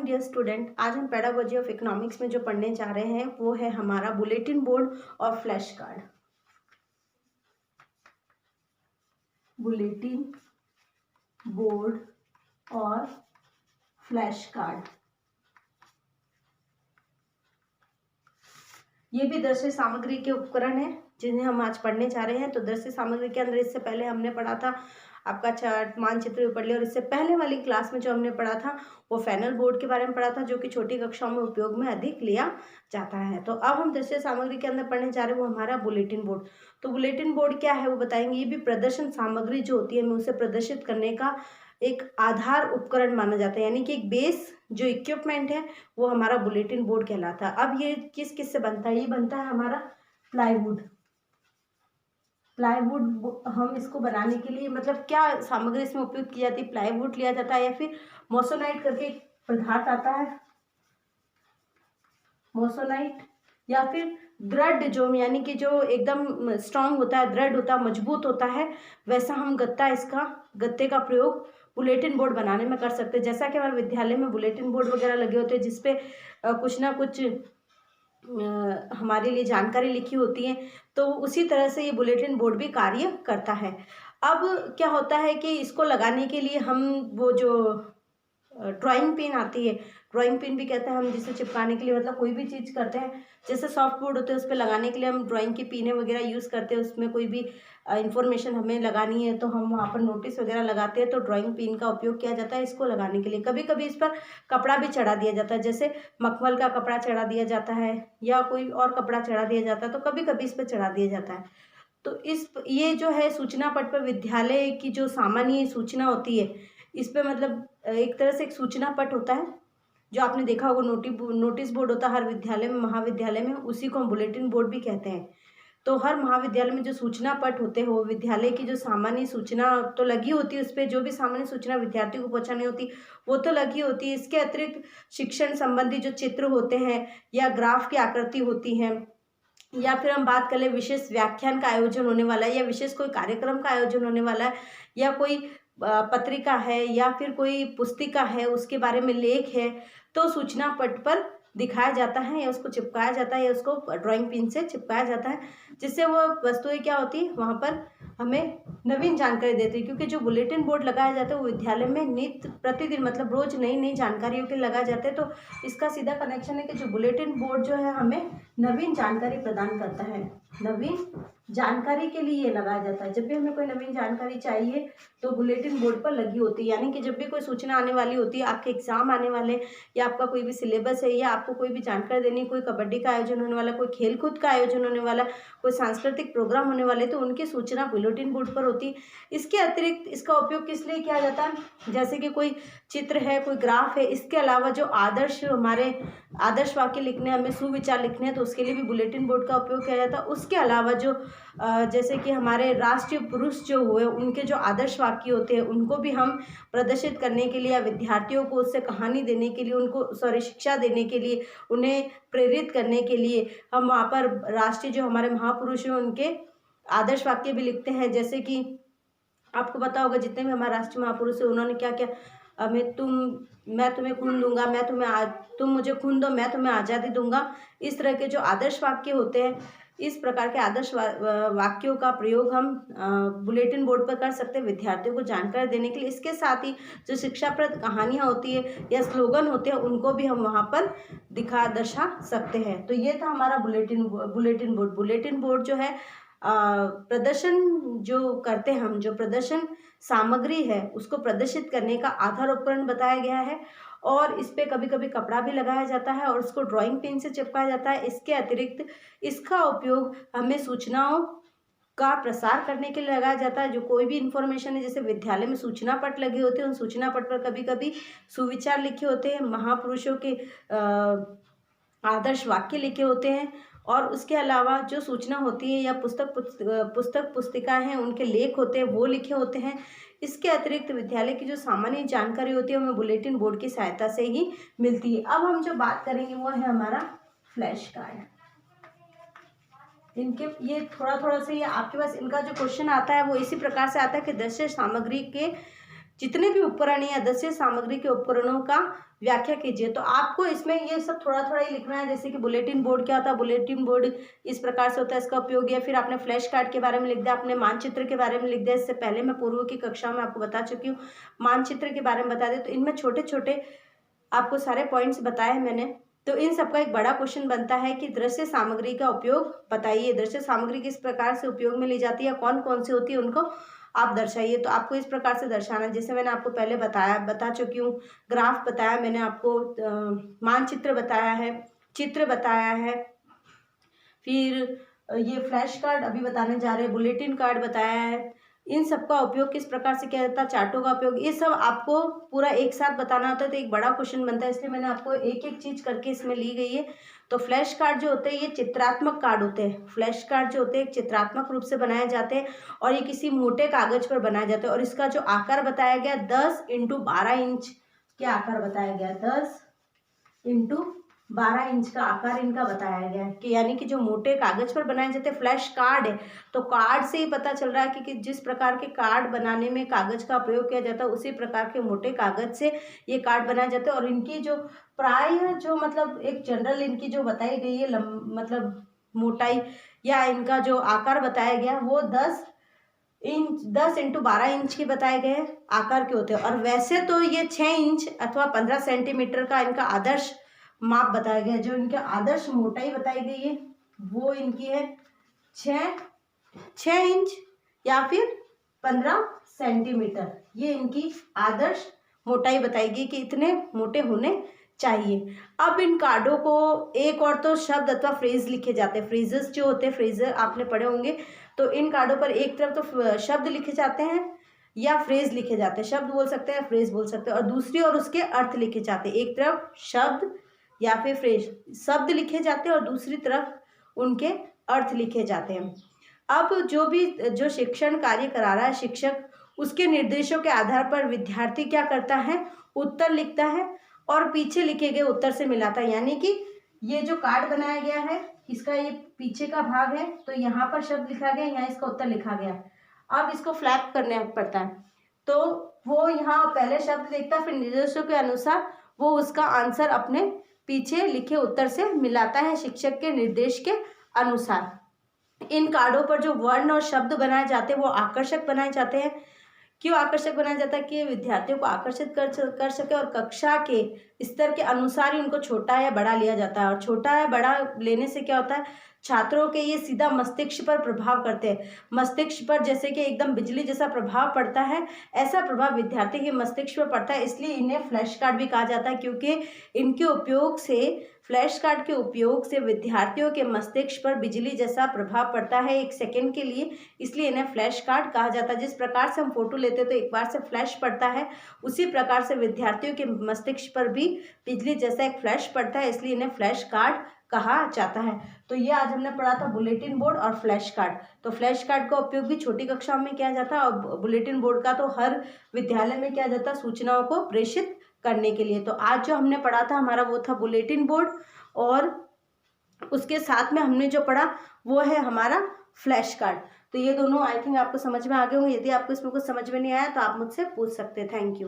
Morning dear student. आज हम pedagogy of economics में जो पढ़ने जा रहे हैं वो है हमारा बुलेटिन बोर्ड और फ्लैश कार्ड। बुलेटिन बोर्ड और फ्लैश कार्ड ये भी दृश्य सामग्री के उपकरण हैं जिन्हें हम आज पढ़ने जा रहे हैं। तो दृश्य सामग्री के अंदर इससे पहले हमने पढ़ा था आपका चार्ट, मानचित्र भी पढ़ लिया, और इससे पहले वाली क्लास में जो हमने पढ़ा था वो फैनल बोर्ड के बारे में पढ़ा था, जो कि छोटी कक्षाओं में उपयोग में अधिक लिया जाता है। तो अब हम दृश्य सामग्री के अंदर पढ़ने जा रहे हैं वो हमारा बुलेटिन बोर्ड। तो बुलेटिन बोर्ड क्या है वो बताएंगे। ये भी प्रदर्शन सामग्री जो होती है हमें उसे प्रदर्शित करने का एक आधार उपकरण माना जाता है, यानी कि एक बेस जो इक्विपमेंट है वो हमारा बुलेटिन बोर्ड कहलाता है। अब ये किस किस से बनता है? ये बनता है हमारा प्लाईवुड। प्लाईवुड हम इसको बनाने के लिए मतलब क्या सामग्री इसमें उपयोग की जाती है? प्लाईवुड लिया जाता है या फिर मोसोनाइट करके एक पदार्थ आता है, मोसोनाइट, या फिर दृढ़ जो यानी कि जो एकदम स्ट्रांग होता है, दृढ़ होता है, मजबूत होता है, वैसा हम गत्ते का प्रयोग बुलेटिन बोर्ड बनाने में कर सकते हैं। जैसा कि हमारे विद्यालय में बुलेटिन बोर्ड वगैरह लगे होते हैं जिसपे कुछ ना कुछ हमारे लिए जानकारी लिखी होती है, तो उसी तरह से ये बुलेटिन बोर्ड भी कार्य करता है। अब क्या होता है कि इसको लगाने के लिए हम वो जो ड्राइंग पेन आती है, ड्राइंग पेन भी कहते हैं हम जिसे चिपकाने के लिए मतलब कोई भी चीज़ करते हैं, जैसे सॉफ्ट बोर्ड होते हैं उस पर लगाने के लिए हम ड्राइंग की पेनें वगैरह यूज़ करते हैं। उसमें कोई भी इंफॉर्मेशन हमें लगानी है तो हम वहाँ पर नोटिस वगैरह लगाते हैं, तो ड्राइंग पेन का उपयोग किया जाता है इसको लगाने के लिए। कभी कभी इस पर कपड़ा भी चढ़ा दिया जाता है, जैसे मखमल का कपड़ा चढ़ा दिया जाता है या कोई और कपड़ा चढ़ा दिया जाता है, तो कभी कभी इस पर चढ़ा दिया जाता है। तो ये जो है सूचना पट पर विद्यालय की जो सामान्य सूचना होती है इस पे मतलब एक तरह से एक सूचना पट होता है जो आपने देखा होगा, नोटिस बोर्ड होता है हर विद्यालय में, महाविद्यालय में, उसी को हम बुलेटिन बोर्ड भी कहते हैं। तो हर महाविद्यालय में जो सूचना पट होते हैं वो विद्यालय की जो सामान्य सूचना तो लगी होती है, उस पर जो भी सामान्य सूचना विद्यार्थियों को पहुंचानी होती वो तो लगी होती है। इसके अतिरिक्त शिक्षण संबंधी जो चित्र होते हैं या ग्राफ की आकृति होती है, या फिर हम बात कर ले विशेष व्याख्यान का आयोजन होने वाला है या विशेष कोई कार्यक्रम का आयोजन होने वाला है या कोई पत्रिका है या फिर कोई पुस्तिका है उसके बारे में लेख है, तो सूचना पट पर दिखाया जाता है या उसको चिपकाया जाता है या उसको ड्राइंग पिन से चिपकाया जाता है, जिससे वो वस्तुएं क्या होती है वहाँ पर हमें नवीन जानकारी देती है। क्योंकि जो बुलेटिन बोर्ड लगाया जाता है वो विद्यालय में नित्य प्रतिदिन मतलब रोज नई नई जानकारियों के लगाए जाते हैं, तो इसका सीधा कनेक्शन है कि जो बुलेटिन बोर्ड जो है हमें नवीन जानकारी प्रदान करता है। नवीन जानकारी के लिए ये लगाया जाता है। जब भी हमें कोई नवीन जानकारी चाहिए तो बुलेटिन बोर्ड पर लगी होती है, यानी कि जब भी कोई सूचना आने वाली होती है, आपके एग्जाम आने वाले या आपका कोई भी सिलेबस है या आपको कोई भी जानकारी देनी, कोई कबड्डी का आयोजन होने वाला, कोई खेलकूद का आयोजन होने वाला, कोई सांस्कृतिक प्रोग्राम होने वाले, तो उनकी सूचना बुलेटिन बोर्ड पर होती है। इसके अतिरिक्त इसका उपयोग किस लिए किया जाता है? जैसे कि कोई चित्र है, कोई ग्राफ है, इसके अलावा जो हमारे आदर्श वाक्य लिखने, हमें सुविचार लिखने हैं तो उसके लिए भी बुलेटिन बोर्ड का उपयोग किया जाता है। उसके अलावा जो जैसे कि हमारे राष्ट्रीय पुरुष जो हुए उनके जो आदर्श वाक्य होते हैं उनको भी हम प्रदर्शित करने के लिए या विद्यार्थियों को उससे कहानी देने के लिए, उनको शिक्षा देने के लिए, उन्हें प्रेरित करने के लिए हम वहाँ पर राष्ट्रीय जो हमारे महापुरुष हैं उनके आदर्श वाक्य भी लिखते हैं। जैसे कि आपको पता होगा जितने भी हमारे राष्ट्रीय महापुरुष हैं उन्होंने क्या क्या, मैं तुम्हें खून दूंगा, तुम मुझे खून दो, मैं तुम्हें आज़ादी दूंगा, इस तरह के जो आदर्श वाक्य होते हैं, इस प्रकार के आदर्श वाक्यों का प्रयोग हम बुलेटिन बोर्ड पर कर सकते हैं विद्यार्थियों को जानकारी देने के लिए। इसके साथ ही जो शिक्षाप्रद कहानियाँ होती है या स्लोगन होते हैं उनको भी हम वहाँ पर दर्शा सकते हैं। तो ये था हमारा बुलेटिन बोर्ड। बुलेटिन बोर्ड जो है प्रदर्शन जो करते हैं हम, जो प्रदर्शन सामग्री है उसको प्रदर्शित करने का आधार उपकरण बताया गया है, और इस पे कभी कभी कपड़ा भी लगाया जाता है और उसको ड्राइंग पेन से चिपकाया जाता है। इसके अतिरिक्त इसका उपयोग हमें सूचनाओं का प्रसार करने के लिए लगाया जाता है। जो कोई भी इंफॉर्मेशन है, जैसे विद्यालय में सूचना पट लगे होते हैं, उन सूचना पट पर कभी कभी सुविचार लिखे होते हैं, महापुरुषों के आदर्श वाक्य लिखे होते हैं, और उसके अलावा जो सूचना होती है या पुस्तिकाएं हैं उनके लेख होते हैं वो लिखे होते हैं। इसके अतिरिक्त विद्यालय की जो सामान्य जानकारी होती है हमें बुलेटिन बोर्ड की सहायता से ही मिलती है। अब हम जो बात करेंगे वो है हमारा फ्लैश कार्ड। इनके ये थोड़ा से ये आपके पास इनका जो क्वेश्चन आता है वो इसी प्रकार से आता है कि दृश्य सामग्री के जितने भी उपकरण या दृश्य सामग्री के उपकरणों का व्याख्या कीजिए। तो आपको इसमें ये सब थोड़ा थोड़ा ही लिखना है, जैसे कि बुलेटिन बोर्ड क्या होता है, बुलेटिन बोर्ड इस प्रकार से होता है, इसका उपयोग, या फिर आपने फ्लैश कार्ड के बारे में लिख दिया, आपने मानचित्र के बारे में लिख दिया। इससे पहले मैं पूर्व की कक्षा में आपको बता चुकी हूँ, मानचित्र के बारे में बता दें। तो इनमें छोटे छोटे आपको सारे पॉइंट्स बताए हैं मैंने। तो इन सबका एक बड़ा क्वेश्चन बनता है कि दृश्य सामग्री का उपयोग बताइए, दृश्य सामग्री किस प्रकार से उपयोग में ली जाती है, कौन कौन सी होती है, उनको आप दर्शाइए। तो आपको इस प्रकार से दर्शाना, जैसे मैंने आपको पहले बता चुकी हूँ, ग्राफ बताया मैंने आपको, मानचित्र बताया है, चित्र बताया है, फिर ये फ्लैश कार्ड अभी बताने जा रहे हैं, बुलेटिन कार्ड बताया है, इन सब का उपयोग किस प्रकार से किया जाता है, चार्टों का उपयोग, ये सब आपको पूरा एक साथ बताना होता है। तो एक बड़ा क्वेश्चन बनता है, इसलिए मैंने आपको एक एक चीज करके इसमें ली गई है। तो फ्लैश कार्ड जो होते हैं ये चित्रात्मक कार्ड होते हैं, फ्लैश कार्ड जो होते हैं चित्रात्मक रूप से बनाए जाते हैं और ये किसी मोटे कागज पर बनाए जाते हैं। और इसका जो आकार बताया गया 10x12 इंच के आकार बताया गया, 10x12 इंच का आकार इनका बताया गया है, कि यानी कि जो मोटे कागज पर बनाए जाते हैं फ्लैश कार्ड है। तो कार्ड से ही पता चल रहा है कि जिस प्रकार के कार्ड बनाने में कागज का प्रयोग किया जाता है उसी प्रकार के मोटे कागज से ये कार्ड बनाए जाते हैं। और इनकी जो प्राय जो मतलब एक जनरल इनकी जो बताई गई है मतलब मोटाई या इनका जो आकार बताया गया वो 10x12 इंच के बताए गए आकार के होते हैं। और वैसे तो ये 6 इंच अथवा 15 सेंटीमीटर का इनका आदर्श माप बताया गया है। जो इनके आदर्श मोटाई बताई गई है वो इनकी है 6 इंच या फिर 15 सेंटीमीटर, ये इनकी आदर्श मोटाई बताई गई कि इतने मोटे होने चाहिए। अब इन कार्डों को एक और तो शब्द अथवा फ्रेज लिखे जाते हैं, फ्रेजेस जो होते हैं, फ्रेजर आपने पढ़े होंगे। तो इन कार्डों पर एक तरफ तो शब्द लिखे जाते हैं या फ्रेज लिखे जाते हैं, शब्द बोल सकते हैं, फ्रेज बोल सकते हैं, और दूसरी और उसके अर्थ लिखे जाते हैं। एक तरफ शब्द या फिर फ्रेज, शब्द लिखे जाते हैं और दूसरी तरफ उनके अर्थ लिखे जाते हैं। अब जो शिक्षण कार्य करा रहा है शिक्षक, उसके निर्देशों के आधार पर विद्यार्थी क्या करता है, उत्तर लिखता है और पीछे लिखे गए उत्तर से मिलाता है। यानी कि ये जो कार्ड बनाया गया है इसका ये पीछे का भाग है, तो यहाँ पर शब्द लिखा गया, यहाँ इसका उत्तर लिखा गया। अब इसको फ्लैप करना पड़ता है, तो वो यहाँ पहले शब्द लिखता है, फिर निर्देशों के अनुसार वो उसका आंसर अपने पीछे लिखे उत्तर से मिलाता है शिक्षक के निर्देश के अनुसार। इन कार्डों पर जो वर्ण और शब्द बनाए जाते हैं वो आकर्षक बनाए जाते हैं। क्यों आकर्षक बनाया जाता है, कि विद्यार्थियों को आकर्षित कर सके, और कक्षा के स्तर के अनुसार ही उनको छोटा या बड़ा लिया जाता है। और छोटा या बड़ा लेने से क्या होता है, छात्रों के ये सीधा मस्तिष्क पर प्रभाव करते हैं, मस्तिष्क पर जैसे कि एकदम बिजली जैसा प्रभाव पड़ता है, ऐसा प्रभाव विद्यार्थी के मस्तिष्क पर पड़ता है। इसलिए इन्हें फ्लैश कार्ड भी कहा जाता है, क्योंकि इनके उपयोग से, फ्लैश कार्ड के उपयोग से विद्यार्थियों के मस्तिष्क पर बिजली जैसा प्रभाव पड़ता है एक सेकंड के लिए, इसलिए इन्हें फ्लैश कार्ड कहा जाता है। जिस प्रकार से हम फोटो लेते हैं तो एक बार से फ्लैश पड़ता है, उसी प्रकार से विद्यार्थियों के मस्तिष्क पर भी बिजली जैसा एक फ्लैश पड़ता है, इसलिए इन्हें फ्लैश कार्ड कहा जाता है। तो ये आज हमने पढ़ा था बुलेटिन बोर्ड और फ्लैश कार्ड। तो फ्लैश कार्ड का उपयोग भी छोटी कक्षाओं में किया जाता है और बुलेटिन बोर्ड का तो हर विद्यालय में किया जाता है सूचनाओं को प्रेषित करने के लिए। तो आज जो हमने पढ़ा था हमारा वो था बुलेटिन बोर्ड, और उसके साथ में हमने जो पढ़ा वो है हमारा फ्लैश कार्ड। तो ये दोनों आई थिंक आपको समझ में आ गए होंगे। यदि आपको इसमें कुछ समझ में नहीं आया तो आप मुझसे पूछ सकते हैं। Thank you.